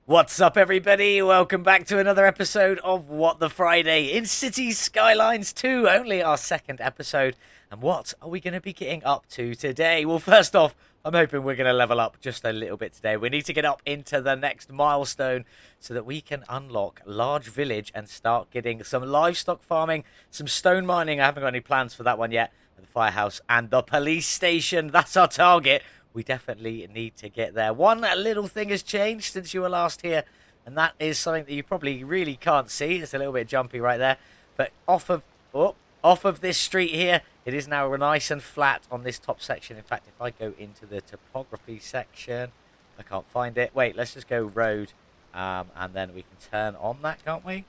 What's up, everybody? Welcome back to another episode of What the Friday in Cities Skylines 2, only our second episode. And what are we going to be getting up to today? Well, first off, I'm hoping we're going to level up just a little bit today. We need to get up into the next milestone so that we can unlock Large Village and start getting some livestock farming, some stone mining. I haven't got any plans for that one yet. The firehouse and the police station. That's our target. We definitely need to get there. One little thing has changed since you were last here, and that is something that you probably really can't see. It's a little bit jumpy right there, but off of this street here, it is now nice and flat on this top section. In fact, if I go into the topography section, I can't find it. Wait, let's just go road, and then we can turn on that, can't we?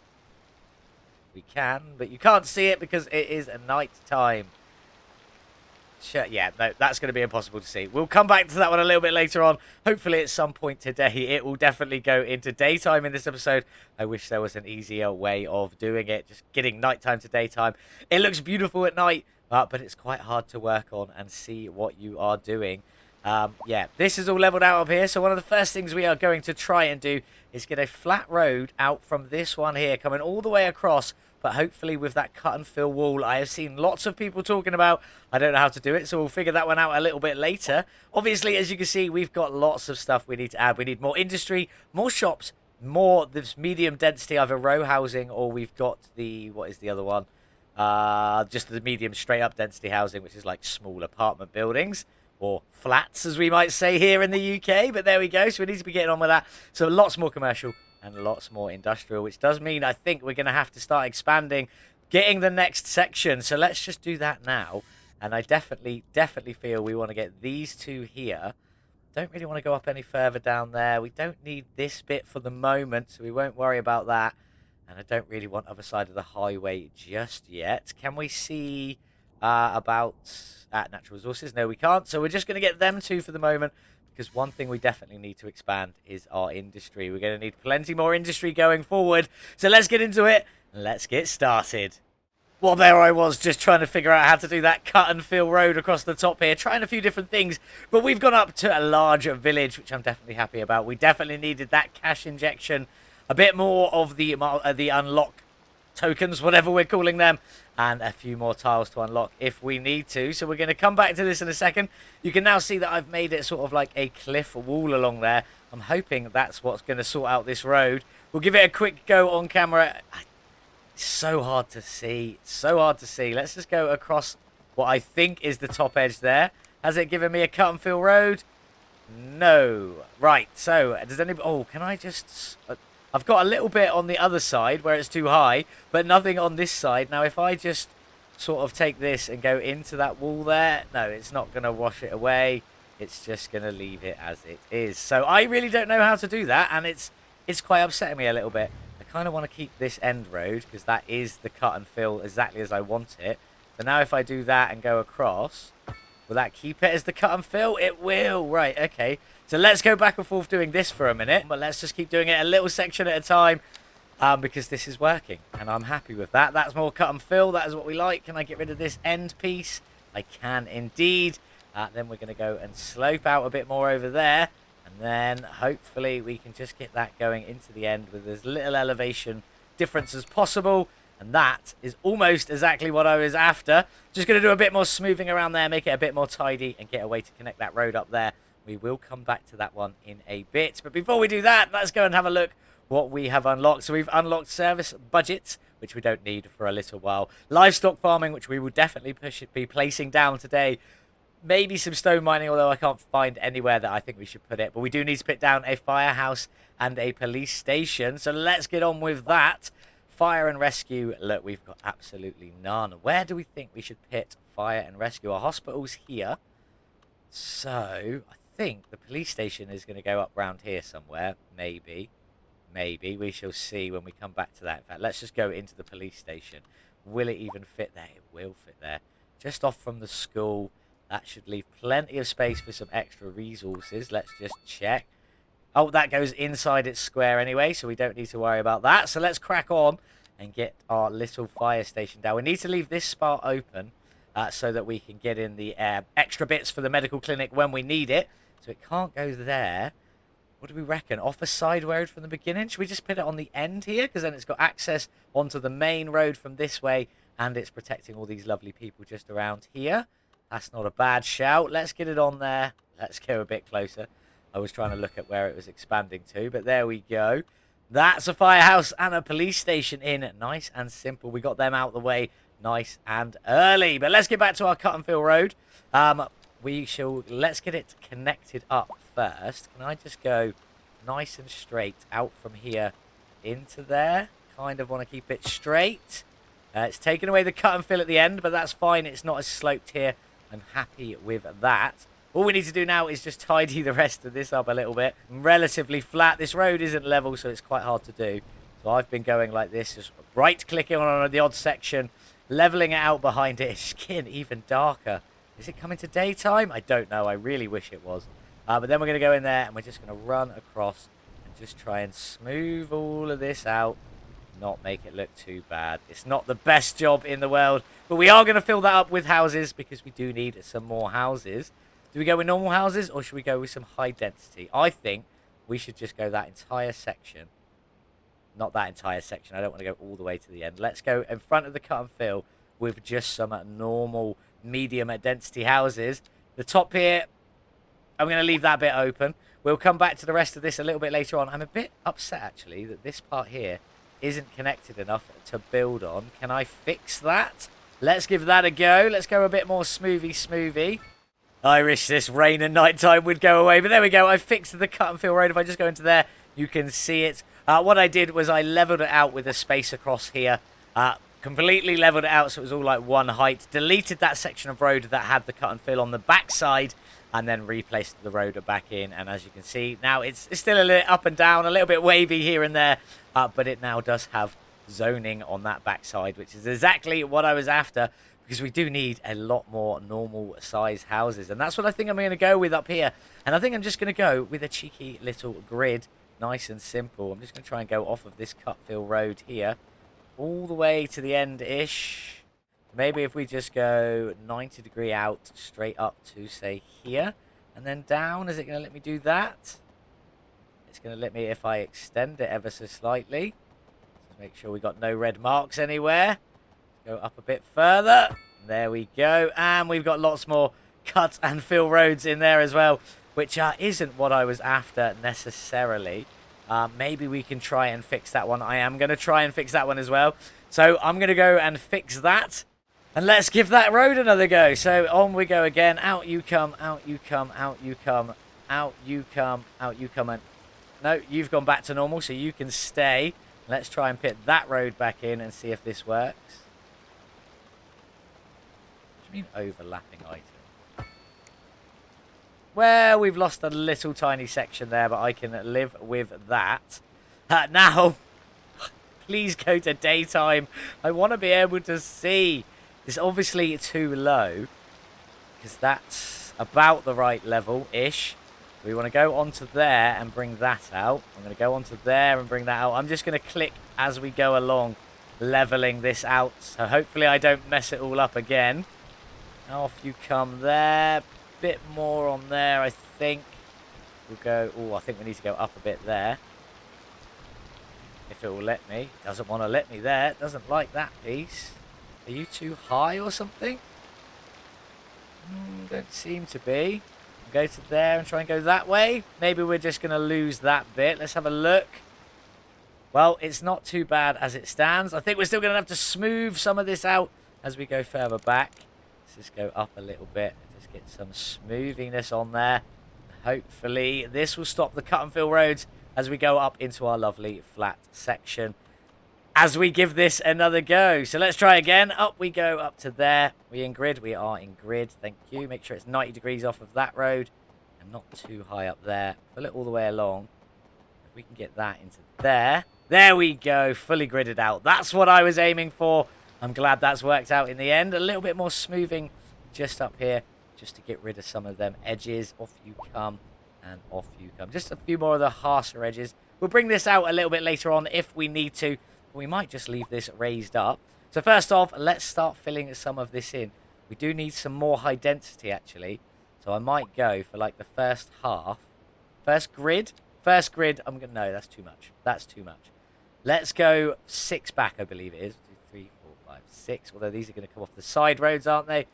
We can, but you can't see it because it is night time. Yeah, no, that's going to be impossible to see. We'll come back to that one a little bit later on. Hopefully at some point today, it will definitely go into daytime in this episode. I wish there was an easier way of doing it, just getting nighttime to daytime. It looks beautiful at night, but it's quite hard to work on and see what you are doing. Yeah, this is all leveled out up here. So one of the first things we are going to try and do is get a flat road out from this one here, coming all the way across, but hopefully with that cut and fill wall I have seen lots of people talking about. I don't know how to do it, so we'll figure that one out a little bit later. Obviously, as you can see, we've got lots of stuff we need to add. We need more industry, more shops, more this medium density, either row housing, or we've got the, what is the other one? Just the medium straight up density housing, which is like small apartment buildings. Or flats, as we might say here in the UK. But there we go. So we need to be getting on with that. So lots more commercial and lots more industrial, which does mean I think we're going to have to start expanding, getting the next section. So let's just do that now. And I definitely feel we want to get these two here. Don't really want to go up any further down there. We don't need this bit for the moment, so we won't worry about that. And I don't really want other side of the highway just yet. Can we see about natural resources? No, we can't. So we're just going to get them two for the moment, because one thing we definitely need to expand is our industry. We're going to need plenty more industry going forward. So let's get into it. Let's get started. Well, there I was, just trying to figure out how to do that cut and fill road across the top here, trying a few different things, but we've gone up to a larger village, which I'm definitely happy about. We definitely needed that cash injection, a bit more of the unlock tokens, whatever we're calling them, and a few more tiles to unlock if we need to. So we're going to come back to this in a second. You can now see that I've made it sort of like a cliff wall along there. I'm hoping that's what's going to sort out this road. We'll give it a quick go on camera. It's so hard to see. It's so hard to see. Let's just go across what I think is the top edge there. Has it given me a cut and fill road? No. Right, so does anybody... Oh, can I just... I've got a little bit on the other side where it's too high, but nothing on this side. Now, if I just sort of take this and go into that wall there, no, it's not going to wash it away. It's just going to leave it as it is. So I really don't know how to do that, and it's quite upsetting me a little bit. I kind of want to keep this end road because that is the cut and fill exactly as I want it. So now if I do that and go across, will that keep it as the cut and fill? It will. Right, okay. So let's go back and forth doing this for a minute, but let's just keep doing it a little section at a time, because this is working, and I'm happy with that. That's more cut and fill. That is what we like. Can I get rid of this end piece? I can indeed. Then we're going to go and slope out a bit more over there, and then hopefully we can just get that going into the end with as little elevation difference as possible. And that is almost exactly what I was after. Just going to do a bit more smoothing around there, make it a bit more tidy, and get a way to connect that road up there. We will come back to that one in a bit. But before we do that, let's go and have a look what we have unlocked. So we've unlocked service budgets, which we don't need for a little while. Livestock farming, which we will definitely be placing down today. Maybe some stone mining, although I can't find anywhere that I think we should put it. But we do need to put down a firehouse and a police station. So let's get on with that. Fire and rescue. Look, we've got absolutely none. Where do we think we should put fire and rescue? Our hospital's here. So I think the police station is going to go up round here somewhere. Maybe. We shall see when we come back to that. In fact, let's just go into the police station. Will it even fit there? It will fit there. Just off from the school. That should leave plenty of space for some extra resources. Let's just check. Oh, that goes inside its square anyway, so we don't need to worry about that. So let's crack on and get our little fire station down. We need to leave this spot open so that we can get in the extra bits for the medical clinic when we need it. So it can't go there. What do we reckon? Off a side road from the beginning? Should we just put it on the end here? Because then it's got access onto the main road from this way, and it's protecting all these lovely people just around here. That's not a bad shout. Let's get it on there. Let's go a bit closer. I was trying to look at where it was expanding to, but there we go. That's a firehouse and a police station in. Nice and simple. We got them out of the way nice and early. But let's get back to our cut and fill road. Let's get it connected up first. Can I just go nice and straight out from here into there? Kind of want to keep it straight. It's taken away the cut and fill at the end, but that's fine. It's not as sloped here. I'm happy with that. All we need to do now is just tidy the rest of this up a little bit. Relatively flat. This road isn't level, so it's quite hard to do. So I've been going like this, just right-clicking on the odd section, leveling it out behind it. It's getting even darker. Is it coming to daytime? I don't know. I really wish it was. But then we're going to go in there, and we're just going to run across and just try and smooth all of this out. Not make it look too bad. It's not the best job in the world, but we are going to fill that up with houses because we do need some more houses. Do we go with normal houses or should we go with some high density? I think we should just go that entire section. Not that entire section. I don't want to go all the way to the end. Let's go in front of the cut and fill with just some normal medium density houses. The top here, I'm going to leave that bit open. We'll come back to the rest of this a little bit later on. I'm a bit upset actually that this part here isn't connected enough to build on. Can I fix that? Let's give that a go. Let's go a bit more smoothie. I wish this rain and nighttime would go away, but there we go. I fixed the cut and fill road. If I just go into there, you can see it. What I did was I leveled it out with a space across here. Completely leveled it out so it was all like one height. Deleted that section of road that had the cut and fill on the backside, and then replaced the road back in. And as you can see, now it's still a little up and down, a little bit wavy here and there, but it now does have zoning on that backside, which is exactly what I was after, because we do need a lot more normal size houses. And that's what I think I'm going to go with up here. And I think I'm just going to go with a cheeky little grid, nice and simple. I'm just going to try and go off of this cut fill road here, all the way to the end-ish. Maybe if we just go 90-degree out, straight up to, say, here, and then down. Is it going to let me do that? It's going to let me if I extend it ever so slightly. Let's make sure we got no red marks anywhere. Go up a bit further. There we go. And we've got lots more cut and fill roads in there as well, which isn't what I was after necessarily. Maybe we can try and fix that one. I am going to try and fix that one as well. So I'm going to go and fix that. And let's give that road another go. So on we go again. Out you come, out you come, out you come, out you come, out you come. And no, you've gone back to normal, so you can stay. Let's try and put that road back in and see if this works. What do you mean overlapping items? Well, we've lost a little tiny section there, but I can live with that. Now, please go to daytime. I want to be able to see. It's obviously too low, because that's about the right level-ish. So we want to go onto there and bring that out. I'm going to go onto there and bring that out. I'm just going to click as we go along, leveling this out. So hopefully I don't mess it all up again. Now off you come there. Bit more on there, I think. We'll go... Oh, I think we need to go up a bit there. If it will let me. It doesn't want to let me there. It doesn't like that piece. Are you too high or something? Don't seem to be. Go to there and try and go that way. Maybe we're just going to lose that bit. Let's have a look. Well, it's not too bad as it stands. I think we're still going to have to smooth some of this out as we go further back. Let's just go up a little bit. Just get some smoothiness on there. Hopefully this will stop the cut and fill roads as we go up into our lovely flat section. As we give this another go. So let's try again. Up we go, up to there. We in grid? We are in grid. Thank you. Make sure it's 90 degrees off of that road and not too high up there. Pull it all the way along. If we can get that into there. There we go. Fully gridded out. That's what I was aiming for. I'm glad that's worked out in the end. A little bit more smoothing just up here, just to get rid of some of them edges. Off you come and off you come. Just a few more of the harsher edges. We'll bring this out a little bit later on if we need to. We might just leave this raised up. So first off, let's start filling some of this in. We do need some more high density, actually. So I might go for like the first half. First grid. First grid, no, that's too much. That's too much. Let's go 6 back, I believe it is. 2, 3, 4, 5, 6. Although these are going to come off the side roads, aren't they?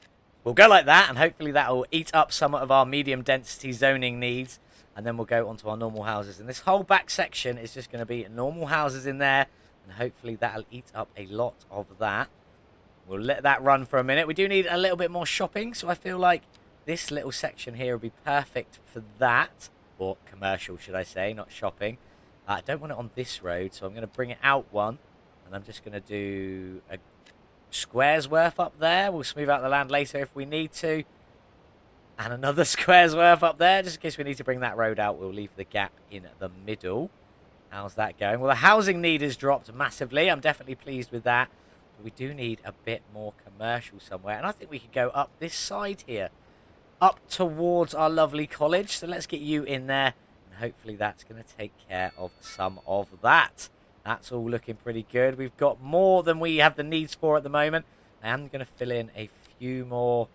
We'll go like that, and hopefully that will eat up some of our medium density zoning needs. And then we'll go onto our normal houses. And this whole back section is just going to be normal houses in there. And hopefully that'll eat up a lot of that. We'll let that run for a minute. We do need a little bit more shopping. So I feel like this little section here will be perfect for that. Or commercial, should I say, not shopping. I don't want it on this road. So I'm going to bring it out one. And I'm just going to do a square's worth up there. We'll smooth out the land later if we need to. And another square's worth up there, just in case we need to bring that road out. We'll leave the gap in the middle. How's that going? Well, the housing need has dropped massively. I'm definitely pleased with that. But we do need a bit more commercial somewhere. And I think we could go up this side here. Up towards our lovely college. So let's get you in there. And hopefully that's going to take care of some of that. That's all looking pretty good. We've got more than we have the needs for at the moment. I am going to fill in a few more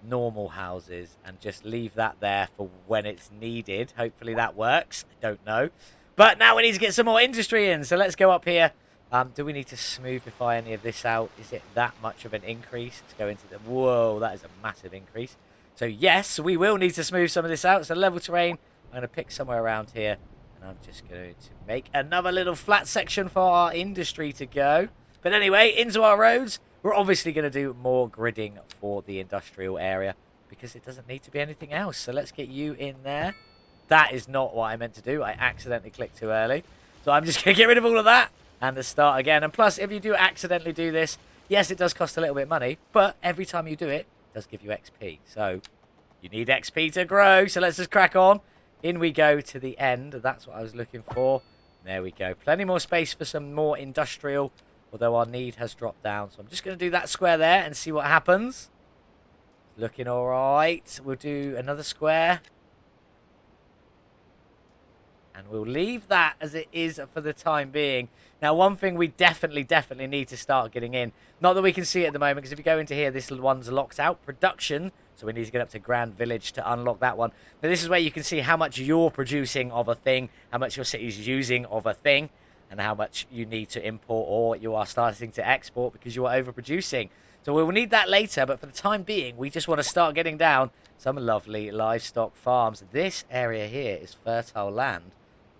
normal houses and just leave that there for when it's needed. Hopefully that works. I don't know. But now we need to get some more industry in. So let's go up here. Do we need to smoothify any of this out? Is it that much of an increase? Let's go into the... Whoa, that is a massive increase. So yes, we will need to smooth some of this out. So level terrain, I'm going to pick somewhere around here. And I'm just going to make another little flat section for our industry to go. But anyway, into our roads. We're obviously going to do more gridding for the industrial area because it doesn't need to be anything else. So let's get you in there. That is not what I meant to do. I accidentally clicked too early. So I'm just going to get rid of all of that and start again. And plus, if you do accidentally do this, yes, it does cost a little bit of money, but every time you do it, it does give you XP. So you need XP to grow. So let's just crack on. In we go to the end. That's what I was looking for. There we go. Plenty more space for some more industrial, although our need has dropped down. So I'm just going to do that square there and see what happens. Looking all right. We'll do another square. And we'll leave that as it is for the time being. Now, one thing we definitely need to start getting in. Not that we can see it at the moment, because if you go into here, this one's locked out. Production. So we need to get up to Grand Village to unlock that one. But this is where you can see how much you're producing of a thing, how much your city's using of a thing, and how much you need to import or you are starting to export because you are overproducing. So we will need that later, but for the time being, we just want to start getting down some lovely livestock farms. This area here is fertile land,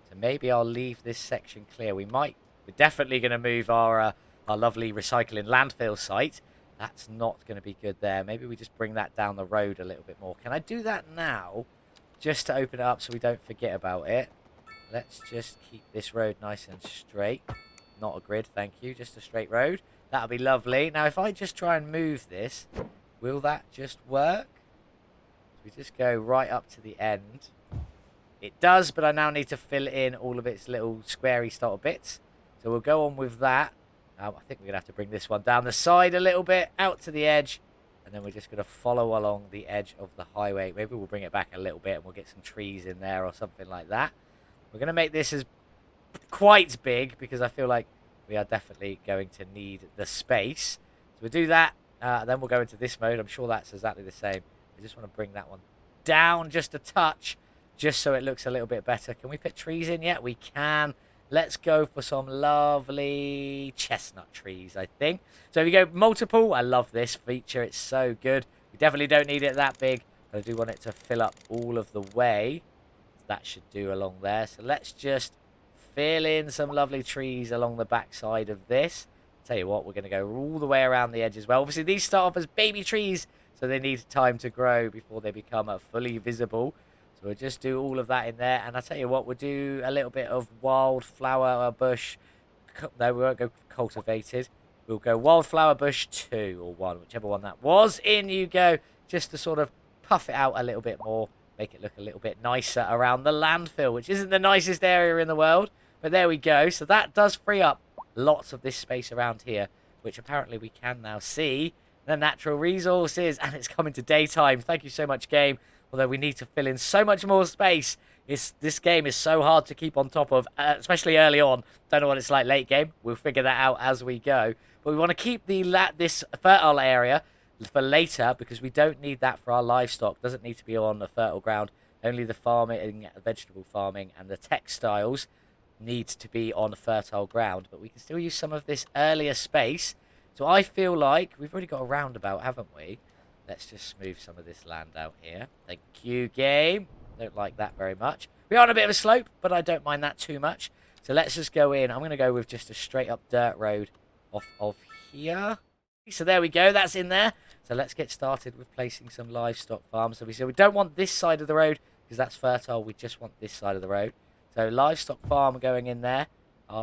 so maybe I'll leave this section clear. We're definitely going to move our lovely recycling landfill site. That's not going to be good there. Maybe we just bring that down the road a little bit more. Can I do that now, just to open it up so we don't forget about it? Let's just keep this road nice and straight. Not a grid, thank you. Just a straight road. That'll be lovely. Now, if I just try and move this, will that just work? We just go right up to the end. It does, but I now need to fill in all of its little squarey style bits. So we'll go on with that. I think we're going to have to bring this one down the side a little bit, out to the edge. And then we're just going to follow along the edge of the highway. Maybe we'll bring it back a little bit and we'll get some trees in there or something like that. We're going to make this as quite big because I feel like we are definitely going to need the space. So we'll do that. Then we'll go into this mode. I'm sure that's exactly the same. I just want to bring that one down just a touch, just so it looks a little bit better. Can we put trees in yet? We can. Let's go for some lovely chestnut trees, I think. So if you go multiple, I love this feature. It's so good. We definitely don't need it that big, but I do want it to fill up all of the way. That should do along there. So let's just fill in some lovely trees along the back side of this. Tell you what, we're going to go all the way around the edge as well. Obviously, these start off as baby trees, so they need time to grow before they become fully visible. So we'll just do all of that in there. And I'll tell you what, we'll do a little bit of wildflower bush. No, we won't go cultivated. We'll go wildflower bush 2 or 1, whichever one that was. In you go, just to sort of puff it out a little bit more. Make it look a little bit nicer around the landfill, which isn't the nicest area in the world. But there we go. So that does free up lots of this space around here, which apparently we can now see the natural resources. And it's coming to daytime. Thank you so much, game. Although we need to fill in so much more space. This game is so hard to keep on top of, especially early on. Don't know what it's like late game. We'll figure that out as we go. But we want to keep this fertile area for later because we don't need that for our livestock. Doesn't need to be on the fertile ground Only the farming, vegetable farming, and the textiles need to be on fertile ground. But we can still use some of this earlier space. So I feel like we've already got a roundabout, haven't we? Let's just smooth some of this land out here. Thank you, game. Don't like that very much. We're on a bit of a slope, but I don't mind that too much. So let's just go in. I'm going to go with just a straight up dirt road off of here. So there we go. That's in there. So let's get started with placing some livestock farms. So we said we don't want this side of the road because that's fertile. We just want this side of the road. So livestock farm going in there.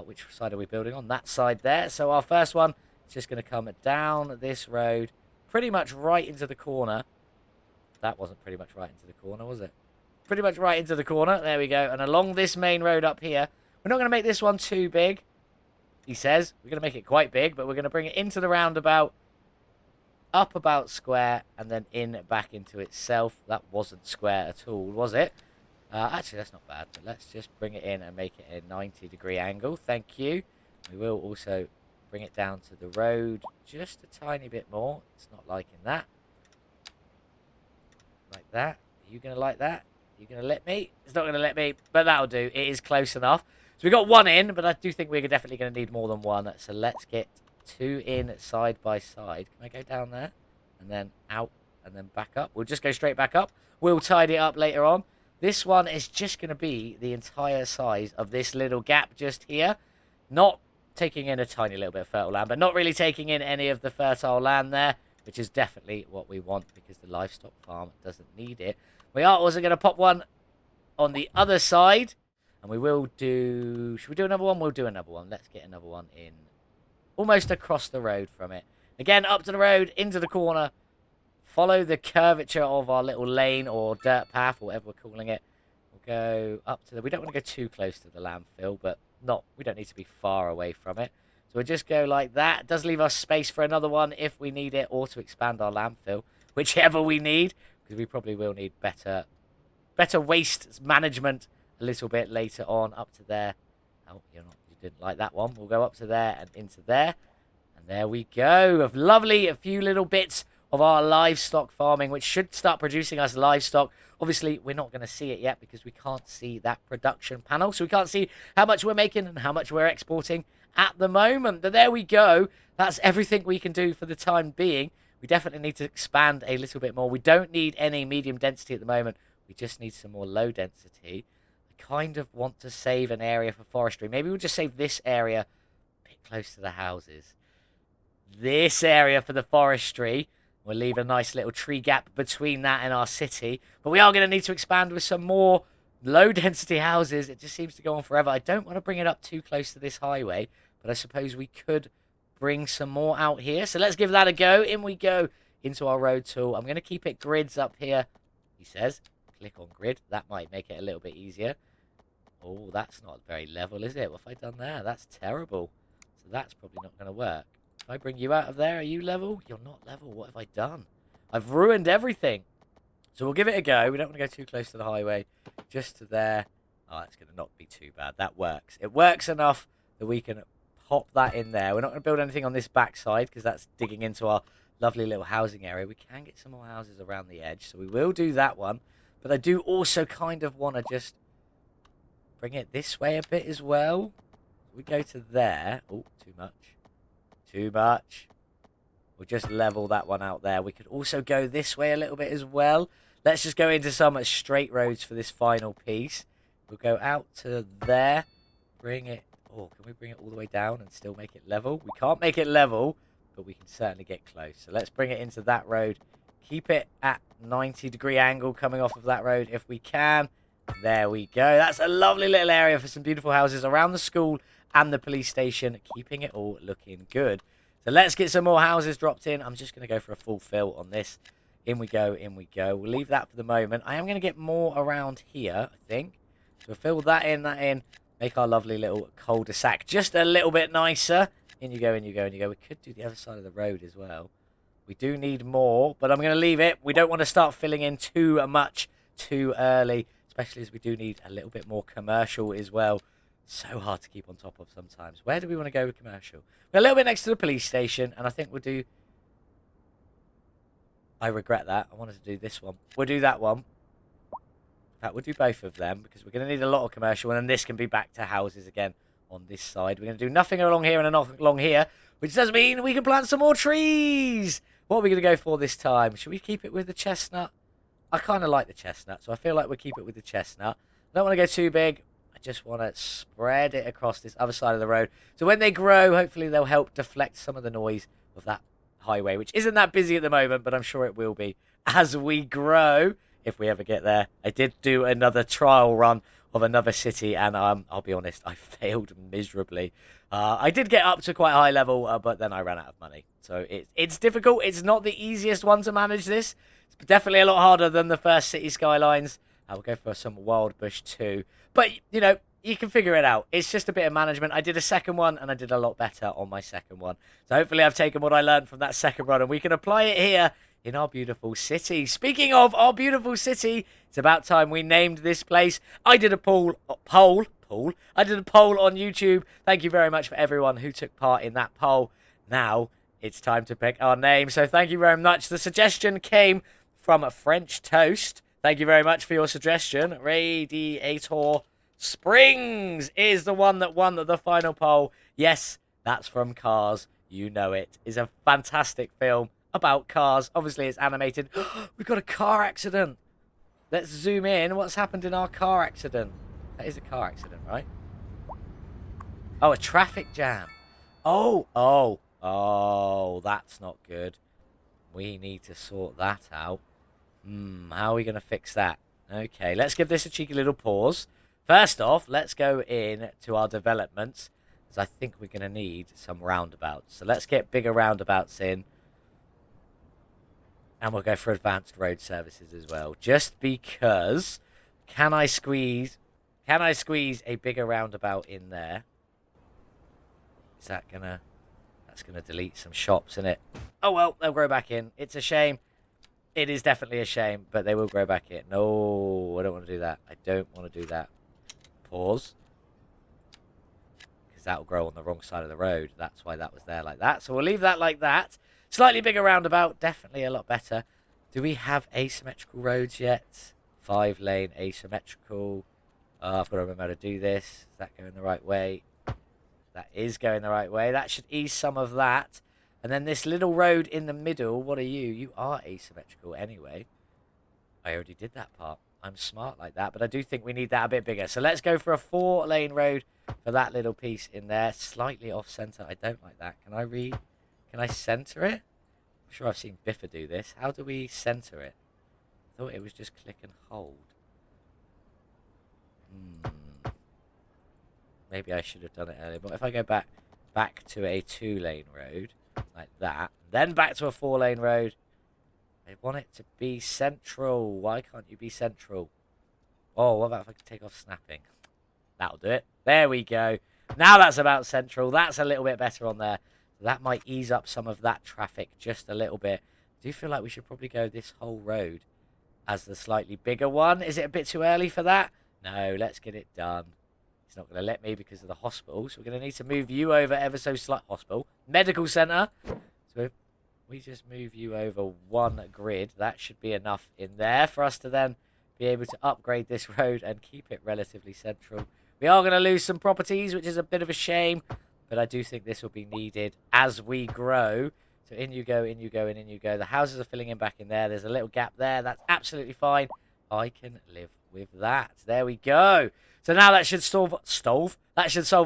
Which side are we building on? That side there. So our first one is just going to come down this road pretty much right into the corner. That wasn't pretty much right into the corner, was it? Pretty much right into the corner. There we go. And along this main road up here. We're not going to make this one too big, he says. We're going to make it quite big, but we're going to bring it into the roundabout, up about square, and then in back into itself. That wasn't square at all, was it? Actually, that's not bad. But let's just bring it in and make it a 90-degree angle. Thank you. We will also bring it down to the road just a tiny bit more. It's not liking that. Like that. Are you going to like that? Are you going to let me? It's not going to let me, but that'll do. It is close enough. So we got one in, but I do think we're definitely going to need more than one. So let's get two in side by side. Can I go down there? And then out and then back up. We'll just go straight back up. We'll tidy it up later on. This one is just going to be the entire size of this little gap just here. Not taking in a tiny little bit of fertile land, but not really taking in any of the fertile land there, which is definitely what we want because the livestock farm doesn't need it. We are also going to pop one on the other side. And we will do... Should we do another one? We'll do another one. Let's get another one in. Almost across the road from it. Again, up to the road, into the corner. Follow the curvature of our little lane or dirt path, or whatever we're calling it. We'll go up to the... We don't want to go too close to the landfill, but we don't need to be far away from it. So we'll just go like that. It does leave us space for another one if we need it, or to expand our landfill. Whichever we need, because we probably will need better waste management a little bit later on up to there. Oh, you didn't like that one. We'll go up to there and into there. And there we go. A few little bits of our livestock farming, which should start producing us livestock. Obviously, we're not going to see it yet because we can't see that production panel. So we can't see how much we're making and how much we're exporting at the moment. But there we go. That's everything we can do for the time being. We definitely need to expand a little bit more. We don't need any medium density at the moment. We just need some more low density. Kind of want to save an area for forestry. Maybe we'll just save this area a bit close to the houses. This area for the forestry. We'll leave a nice little tree gap between that and our city. But we are going to need to expand with some more low-density houses. It just seems to go on forever. I don't want to bring it up too close to this highway, but I suppose we could bring some more out here. So let's give that a go. In we go into our road tool. I'm going to keep it grids up here, he says. Click on grid. That might make it a little bit easier. Oh, that's not very level, is it? What have I done there? That's terrible. So that's probably not going to work. If I bring you out of there, are you level? You're not level. What have I done? I've ruined everything. So we'll give it a go. We don't want to go too close to the highway. Just to there. Oh, that's going to not be too bad. That works. It works enough that we can pop that in there. We're not going to build anything on this back side because that's digging into our lovely little housing area. We can get some more houses around the edge. So we will do that one. But I do also kind of want to just bring it this way a bit as well. We go to there. Oh, too much. Too much. We'll just level that one out there. We could also go this way a little bit as well. Let's just go into some straight roads for this final piece. We'll go out to there. Bring it. Oh, can we bring it all the way down and still make it level? We can't make it level, but we can certainly get close. So let's bring it into that road. Keep it at 90-degree angle coming off of that road if we can. There we go. That's a lovely little area for some beautiful houses around the school and the police station, keeping it all looking good. So let's get some more houses dropped in. I'm just going to go for a full fill on this. In we go, in we go. We'll leave that for the moment. I am going to get more around here, I think. So we'll fill that in. Make our lovely little cul-de-sac just a little bit nicer. In you go, in you go, in you go. We could do the other side of the road as well. We do need more, but I'm going to leave it. We don't want to start filling in too much too early, especially as we do need a little bit more commercial as well. So hard to keep on top of sometimes. Where do we want to go with commercial? We're a little bit next to the police station, and I think we'll do... I regret that. I wanted to do this one. We'll do that one fact, we'll do both of them because we're going to need a lot of commercial, and then this can be back to houses again on this side. We're going to do nothing along here and nothing along here, which does mean we can plant some more trees. What are we going to go for this time? Should we keep it with the chestnut? I kind of like the chestnut, so I feel like we'll keep it with the chestnut. I don't want to go too big. I just want to spread it across this other side of the road. So when they grow, hopefully they'll help deflect some of the noise of that highway, which isn't that busy at the moment, but I'm sure it will be as we grow, if we ever get there. I did do another trial run of another city, and I'll be honest, I failed miserably. I did get up to quite a high level, but then I ran out of money. So it's difficult. It's not the easiest one to manage this. It's definitely a lot harder than the first City Skylines. We'll go for some Wild Bush too. But, you know, you can figure it out. It's just a bit of management. I did a second one, and I did a lot better on my second one. So hopefully I've taken what I learned from that second run, and we can apply it here in our beautiful city. Speaking of our beautiful city, it's about time we named this place. I did a poll. I did a poll on YouTube. Thank you very much for everyone who took part in that poll. Now it's time to pick our name. So thank you very much. The suggestion came from French Toast. Thank you very much for your suggestion. Radiator Springs is the one that won the final poll. Yes, that's from Cars. You know it. It's a fantastic film about cars. Obviously, it's animated. We've got a car accident. Let's zoom in. What's happened in our car accident? That is a car accident, right? Oh, a traffic jam. Oh, that's not good. We need to sort that out. How are we going to fix that? Okay, let's give this a cheeky little pause. First off, let's go in to our developments, because I think we're going to need some roundabouts. So let's get bigger roundabouts in. And we'll go for advanced road services as well. Just because, can I squeeze a bigger roundabout in there? Is that gonna, that's gonna delete some shops, isn't it? Oh well, they'll grow back in. It's a shame. It is definitely a shame, but they will grow back in. No, I don't want to do that. I don't want to do that. Pause. Because that will grow on the wrong side of the road. That's why that was there like that. So we'll leave that like that. Slightly bigger roundabout. Definitely a lot better. Do we have asymmetrical roads yet? 5-lane asymmetrical. I've got to remember how to do this. Is that going the right way? That is going the right way. That should ease some of that. And then this little road in the middle, what are you? You are asymmetrical anyway. I already did that part. I'm smart like that, but I do think we need that a bit bigger. So let's go for a 4-lane road for that little piece in there. Slightly off-center. I don't like that. Can I center it? I'm sure I've seen Biffa do this. How do we center it? I thought it was just click and hold. Maybe I should have done it earlier. But if I go back to a 2-lane road, like that, then back to a 4-lane road, I want it to be central. Why can't you be central? Oh, what about if I could take off snapping? That'll do it. There we go. Now that's about central. That's a little bit better on there. That might ease up some of that traffic just a little bit. I do feel like we should probably go this whole road as the slightly bigger one. Is it a bit too early for that? No, let's get it done. It's not going to let me because of the hospital. So we're going to need to move you over ever so slight. Hospital. Medical centre. So if we just move you over one grid, that should be enough in there for us to then be able to upgrade this road and keep it relatively central. We are going to lose some properties, which is a bit of a shame. But I do think this will be needed as we grow. So in you go, in you go, and in you go. The houses are filling in back in there. There's a little gap there. That's absolutely fine. I can live with that. There we go. So now that should solve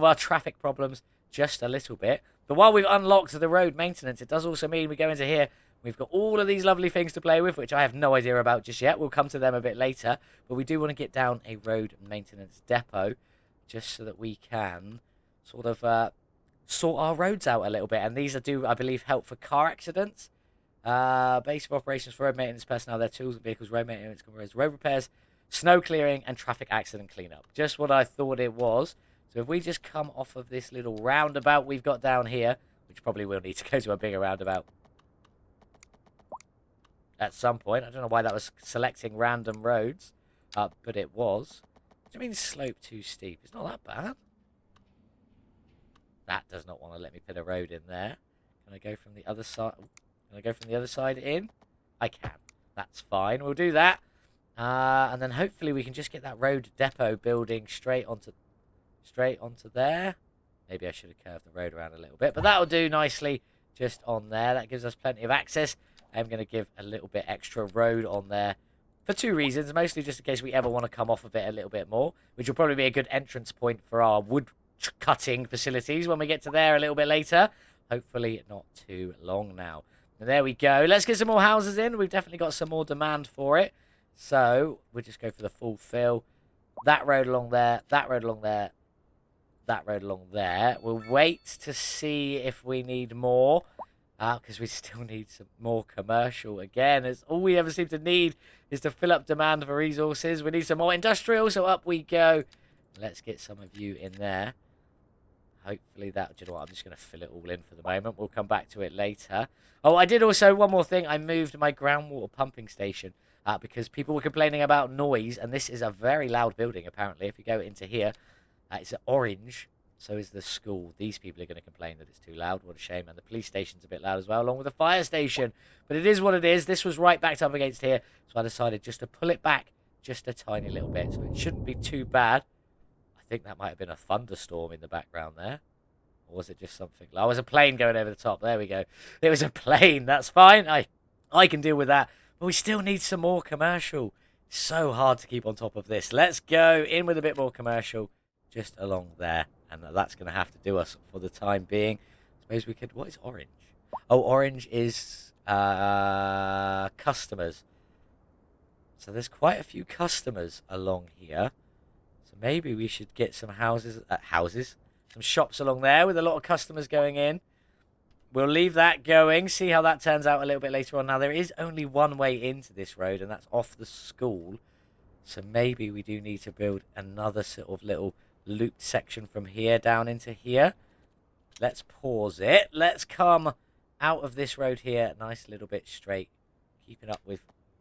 our traffic problems just a little bit. But while we've unlocked the road maintenance, it does also mean we go into here. We've got all of these lovely things to play with, which I have no idea about just yet. We'll come to them a bit later. But we do want to get down a road maintenance depot just so that we can sort of sort our roads out a little bit. And these do, I believe, help for car accidents. Base of operations for road maintenance personnel, their tools and vehicles, road maintenance, road repairs, snow clearing, and traffic accident cleanup. Just what I thought it was. So if we just come off of this little roundabout we've got down here, which probably will need to go to a bigger roundabout at some point. I don't know why that was selecting random roads, but it was. What do you mean slope too steep? It's not that bad. That does not want to let me put a road in there. Can I go from the other side? Can I go from the other side in? I can. That's fine. We'll do that. And then hopefully we can just get that road depot building straight onto there. Maybe I should have curved the road around a little bit, but that'll do nicely just on there. That gives us plenty of access. I'm going to give a little bit extra road on there for two reasons, mostly just in case we ever want to come off of it a little bit more, which will probably be a good entrance point for our wood cutting facilities when we get to there a little bit later. Hopefully not too long now. And there we go. Let's get some more houses in. We've definitely got some more demand for it. So we'll just go for the full fill. That road along there, that road along there, that road along there. We'll wait to see if we need more. Because we still need some more commercial. Again, it's all we ever seem to need is to fill up demand for resources. We need some more industrial, so up we go. Let's get some of you in there. Hopefully that, do you know what, I'm just going to fill it all in for the moment. We'll come back to it later. Oh, I did also, one more thing. I moved my groundwater pumping station because people were complaining about noise, and this is a very loud building, apparently. If you go into here, it's orange. So is the school. These people are going to complain that it's too loud. What a shame. And the police station's a bit loud as well, along with the fire station. But it is what it is. This was right backed up against here. So I decided just to pull it back just a tiny little bit. So it shouldn't be too bad. I think that might have been a thunderstorm in the background there. Or was it just something? Oh, it was a plane going over the top. There we go. It was a plane. That's fine. I can deal with that. But we still need some more commercial. It's so hard to keep on top of this. Let's go in with a bit more commercial just along there. And that's going to have to do us for the time being. I suppose we could... What is orange? Oh, orange is customers. So there's quite a few customers along here. So maybe we should get some houses... Some shops along there with a lot of customers going in. We'll leave that going. See how that turns out a little bit later on. Now, there is only one way into this road, and that's off the school. So maybe we do need to build another sort of little... looped section from here down into here. Let's pause it. Let's come out of this road here a nice little bit straight, keeping up with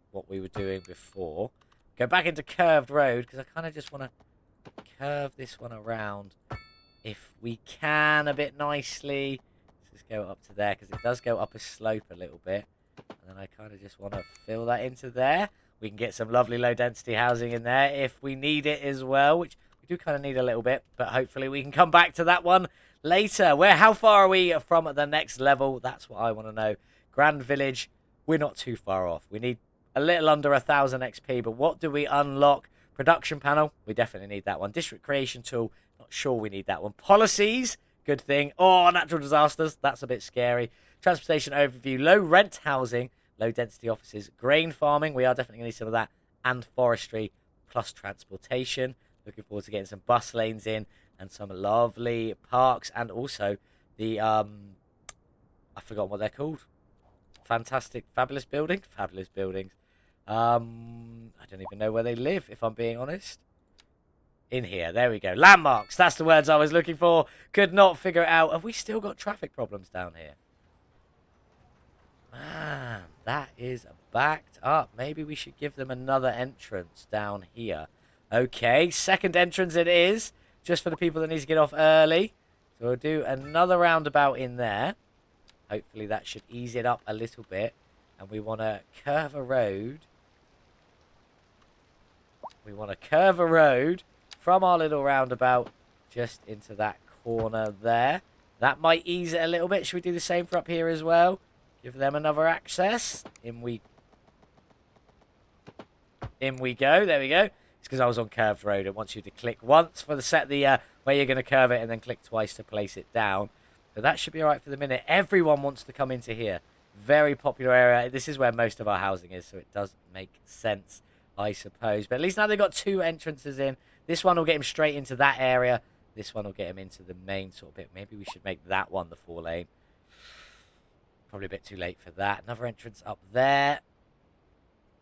what we were doing before. Go back into curved road because I kind of just want to curve this one around if we can a bit nicely. Let's just go up to there because it does go up a slope a little bit, and then I kind of just want to fill that into there. We can get some lovely low density housing in there if we need it as well, which we do kind of need a little bit, but hopefully we can come back to that one later. How far are we from the next level? That's what I want to know. Grand Village, we're not too far off. We need a little under 1,000 XP, but what do we unlock? Production panel, we definitely need that one. District creation tool, not sure we need that one. Policies, good thing. Oh, natural disasters, that's a bit scary. Transportation overview, low rent housing, low density offices, grain farming, we are definitely going to need some of that, and forestry plus transportation. Looking forward to getting some bus lanes in and some lovely parks, and also the I forgot what they're called. Fabulous buildings. I don't even know where they live, if I'm being honest. In here, there we go. Landmarks. That's the words I was looking for. Could not figure it out. Have we still got traffic problems down here? Man, that is backed up. Maybe we should give them another entrance down here. Okay, second entrance it is, just for the people that need to get off early. So we'll do another roundabout in there. Hopefully that should ease it up a little bit. And we want to curve a road. We want to curve a road from our little roundabout just into that corner there. That might ease it a little bit. Should we do the same for up here as well? Give them another access. In we go. There we go. It's because I was on curved road. It wants you to click once for the where you're going to curve it, and then click twice to place it down. So that should be all right for the minute. Everyone wants to come into here. Very popular area. This is where most of our housing is, so it does make sense, I suppose. But at least now they've got two entrances in. This one will get him straight into that area. This one will get him into the main sort of bit. Maybe we should make that one the 4-lane. Probably a bit too late for that. Another entrance up there.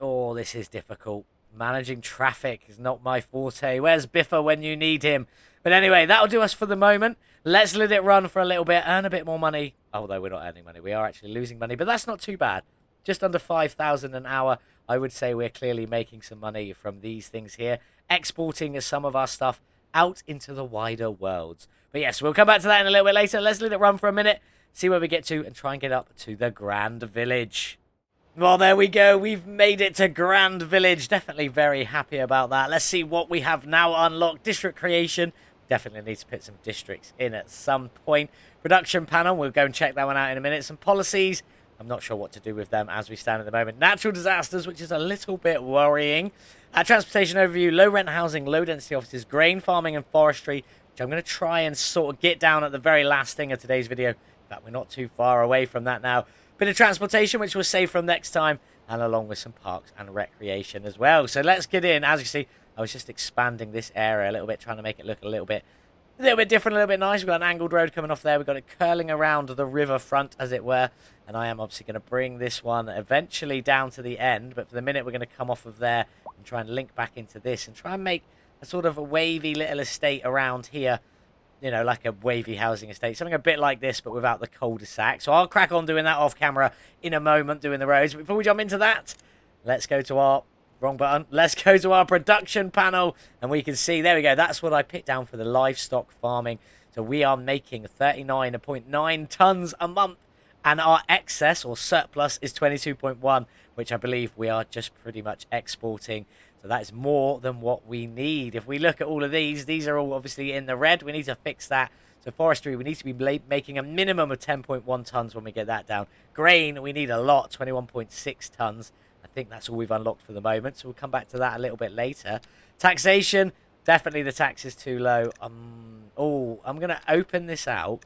Oh, this is difficult. Managing traffic is not my forte. Where's Biffa when you need him? But anyway, that'll do us for the moment. Let's let it run for a little bit, earn a bit more money. Although we're not earning money, we are actually losing money, but that's not too bad. Just under 5,000 an hour. I would say we're clearly making some money from these things here, exporting some of our stuff out into the wider worlds. But yes, we'll come back to that in a little bit later. Let's let it run for a minute, see where we get to, and try and get up to the Grand Village. Well, there we go. We've made it to Grand Village. Definitely very happy about that. Let's see what we have now unlocked. District creation. Definitely need to put some districts in at some point. Production panel. We'll go and check that one out in a minute. Some policies. I'm not sure what to do with them as we stand at the moment. Natural disasters, which is a little bit worrying. Transportation overview. Low rent housing. Low density offices. Grain farming and forestry, which I'm going to try and sort of get down at the very last thing of today's video. In fact, we're not too far away from that now. Bit of transportation, which we'll save from next time, and along with some parks and recreation as well. So let's get in. As you see, I was just expanding this area a little bit, trying to make it look a little bit different, a little bit nice. We've got an angled road coming off there. We've got it curling around the riverfront, as it were. And I am obviously going to bring this one eventually down to the end. But for the minute, we're going to come off of there and try and link back into this and try and make a sort of a wavy little estate around here. You know, like a wavy housing estate. Something a bit like this, but without the cul-de-sac. So I'll crack on doing that off camera in a moment, doing the roads. But before we jump into that, let's go to our... Wrong button. Let's go to our production panel. And we can see, there we go. That's what I picked down for the livestock farming. So we are making 39.9 tons a month. And our excess or surplus is 22.1, which I believe we are just pretty much exporting. So that is more than what we need. If we look at all of these are all obviously in the red. We need to fix that. So forestry, we need to be making a minimum of 10.1 tons when we get that down. Grain, we need a lot, 21.6 tons. I think that's all we've unlocked for the moment. So we'll come back to that a little bit later. Taxation, definitely the tax is too low. Oh, I'm going to open this out.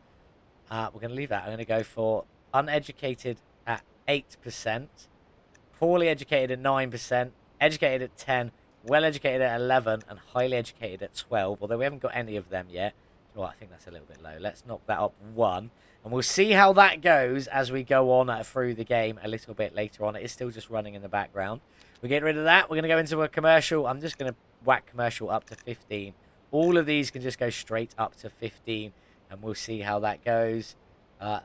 We're going to leave that. I'm going to go for uneducated at 8%. Poorly educated at 9%. Educated at 10, well-educated at 11, and highly educated at 12, although we haven't got any of them yet. Oh, I think that's a little bit low. Let's knock that up 1, and we'll see how that goes as we go on through the game a little bit later on. It is still just running in the background. We get rid of that. We're going to go into a commercial. I'm just going to whack commercial up to 15. All of these can just go straight up to 15, and we'll see how that goes.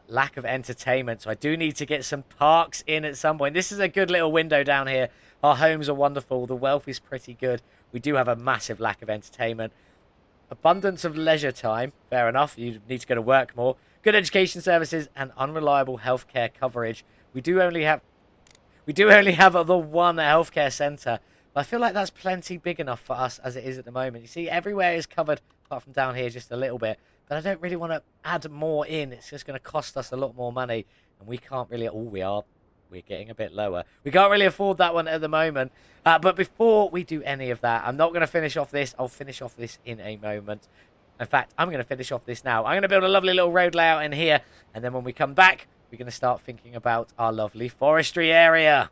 Lack of entertainment, so I do need to get some parks in at some point. This is a good little window down here. Our homes are wonderful. The wealth is pretty good. We do have a massive lack of entertainment. Abundance of leisure time. Fair enough. You need to go to work more. Good education services and unreliable healthcare coverage. We do only have the one healthcare centre. But I feel like that's plenty big enough for us as it is at the moment. You see, everywhere is covered apart from down here just a little bit. But I don't really want to add more in. It's just going to cost us a lot more money. And we can't really... Oh, we're getting a bit lower. We can't really afford that one at the moment. But before we do any of that, I'm not going to finish off this. I'll finish off this in a moment. In fact, I'm going to finish off this now. I'm going to build a lovely little road layout in here. And then when we come back, we're going to start thinking about our lovely forestry area.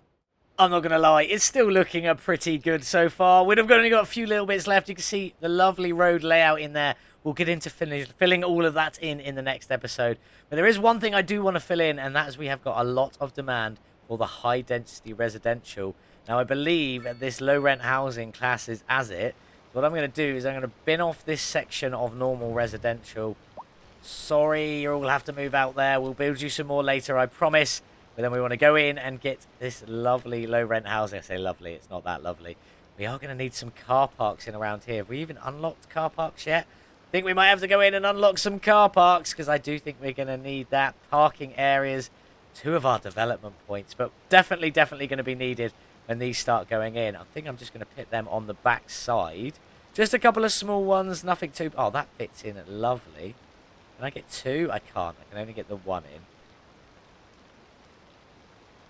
I'm not going to lie, it's still looking pretty good so far. We've only got a few little bits left. You can see the lovely road layout in there. We'll get into filling all of that in the next episode. But there is one thing I do want to fill in, and that is we have got a lot of demand for the high-density residential. Now, I believe this low-rent housing classes as it. So what I'm going to do is I'm going to bin off this section of normal residential. Sorry, you'll have to move out there. We'll build you some more later, I promise. But then we want to go in and get this lovely low-rent housing. I say lovely, it's not that lovely. We are going to need some car parks in around here. Have we even unlocked car parks yet? I think we might have to go in and unlock some car parks because I do think we're going to need that. Parking areas, 2 of our development points, but definitely going to be needed when these start going in. I think I'm just going to put them on the back side. Just a couple of small ones, nothing too... Oh, that fits in lovely. Can I get 2? I can't. I can only get the 1 in.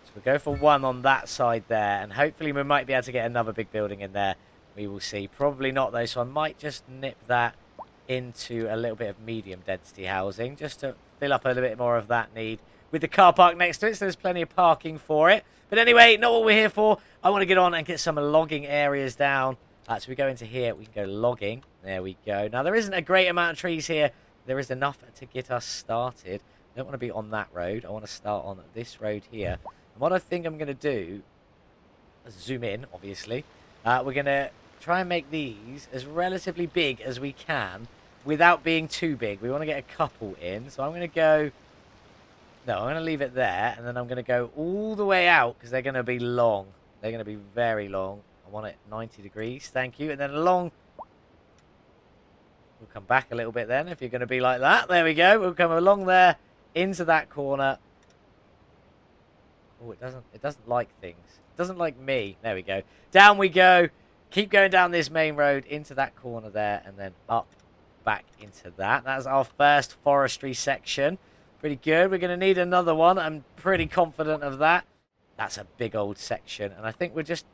So we'll go for 1 on that side there, and hopefully we might be able to get another big building in there. We will see. Probably not, though, so I might just nip that into a little bit of medium density housing just to fill up a little bit more of that need with the car park next to it, so there's plenty of parking for it. But anyway, not what we're here for. I want to get on and get some logging areas down. So we go into here, we can go logging. There we go. Now, there isn't a great amount of trees here. There is enough to get us started. I don't want to be on that road. I want to start on this road here. And what I think I'm going to do, zoom in, obviously. We're going to try and make these as relatively big as we can without being too big. We want to get a couple in. So I'm going to go... No, I'm going to leave it there, and then I'm going to go all the way out because they're going to be long. They're going to be very long. I want it 90 degrees. Thank you. And then along... We'll come back a little bit then if you're going to be like that. There we go. We'll come along there into that corner. Oh, it doesn't like things. It doesn't like me. There we go. Down we go. Keep going down this main road into that corner there, and then up back into that. That's our first forestry section. Pretty good. We're going to need another one. I'm pretty confident of that. That's a big old section, and I think we'll just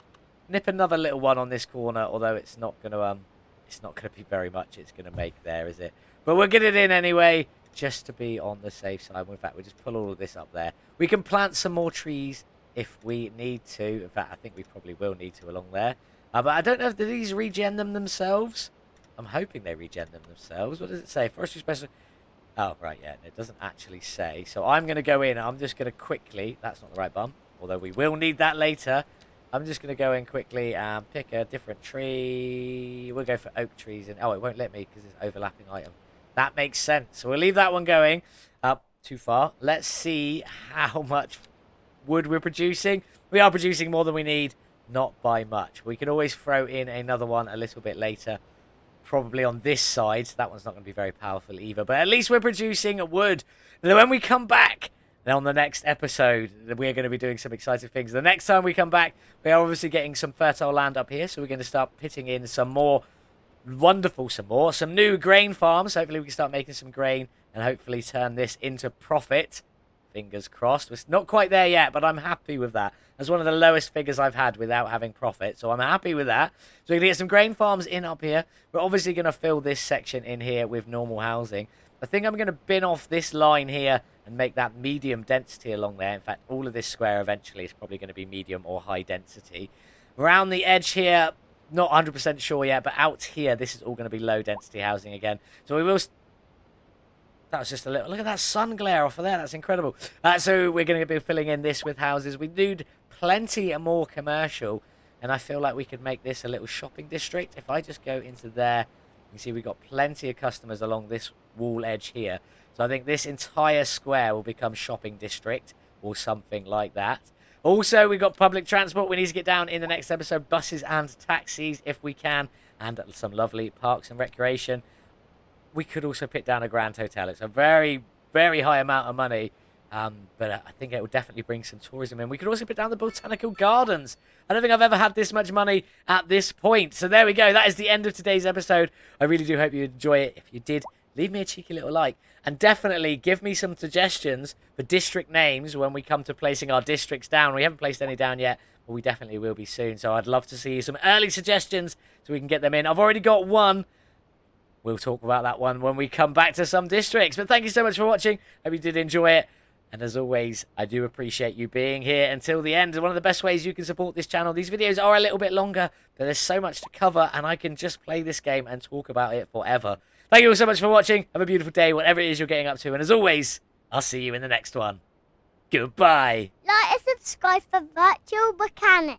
nip another little one on this corner, although it's not going to be very much it's going to make there, is it? But we'll get it in anyway, just to be on the safe side. In fact, we'll just pull all of this up there. We can plant some more trees if we need to. In fact, I think we probably will need to along there. But I don't know if these regen themselves. I'm hoping they regen them themselves. What does it say? Forestry special. Oh, right, yeah. It doesn't actually say. So I'm going to go in. I'm just going to quickly. That's not the right bum. Although we will need that later. I'm just going to go in quickly and pick a different tree. We'll go for oak trees. And oh, it won't let me because it's overlapping item. That makes sense. So we'll leave that one going up too far. Let's see how much wood we're producing. We are producing more than we need. Not by much. We can always throw in another one a little bit later. Probably on this side. That one's not going to be very powerful either. But at least we're producing wood. And then when we come back, then on the next episode, we're going to be doing some exciting things. The next time we come back, we are obviously getting some fertile land up here. So we're going to start pitting in some more some new grain farms. Hopefully we can start making some grain and hopefully turn this into profit. Fingers crossed. We're not quite there yet, but I'm happy with that. That's one of the lowest figures I've had without having profit, so I'm happy with that. So we're going to get some grain farms in up here. We're obviously going to fill this section in here with normal housing. I think I'm going to bin off this line here and make that medium density along there. In fact, all of this square eventually is probably going to be medium or high density. Around the edge here, not 100% sure yet, but out here, this is all going to be low density housing again. So we will... That was just a little... Look at that sun glare off of there. That's incredible. So we're going to be filling in this with houses. We need plenty more commercial. And I feel like we could make this a little shopping district. If I just go into there, you can see we've got plenty of customers along this wall edge here. So I think this entire square will become shopping district or something like that. Also, we've got public transport. We need to get down in the next episode. Buses and taxis if we can. And some lovely parks and recreation. We could also put down a grand hotel. It's a very, very high amount of money. But I think it will definitely bring some tourism in. We could also put down the botanical gardens. I don't think I've ever had this much money at this point. So there we go. That is the end of today's episode. I really do hope you enjoy it. If you did, leave me a cheeky little like. And definitely give me some suggestions for district names when we come to placing our districts down. We haven't placed any down yet, but we definitely will be soon. So I'd love to see some early suggestions so we can get them in. I've already got one. We'll talk about that one when we come back to some districts. But thank you so much for watching. Hope you did enjoy it. And as always, I do appreciate you being here until the end. One of the best ways you can support this channel. These videos are a little bit longer, but there's so much to cover, and I can just play this game and talk about it forever. Thank you all so much for watching. Have a beautiful day, whatever it is you're getting up to. And as always, I'll see you in the next one. Goodbye. Like and subscribe for Virtual Mechanic.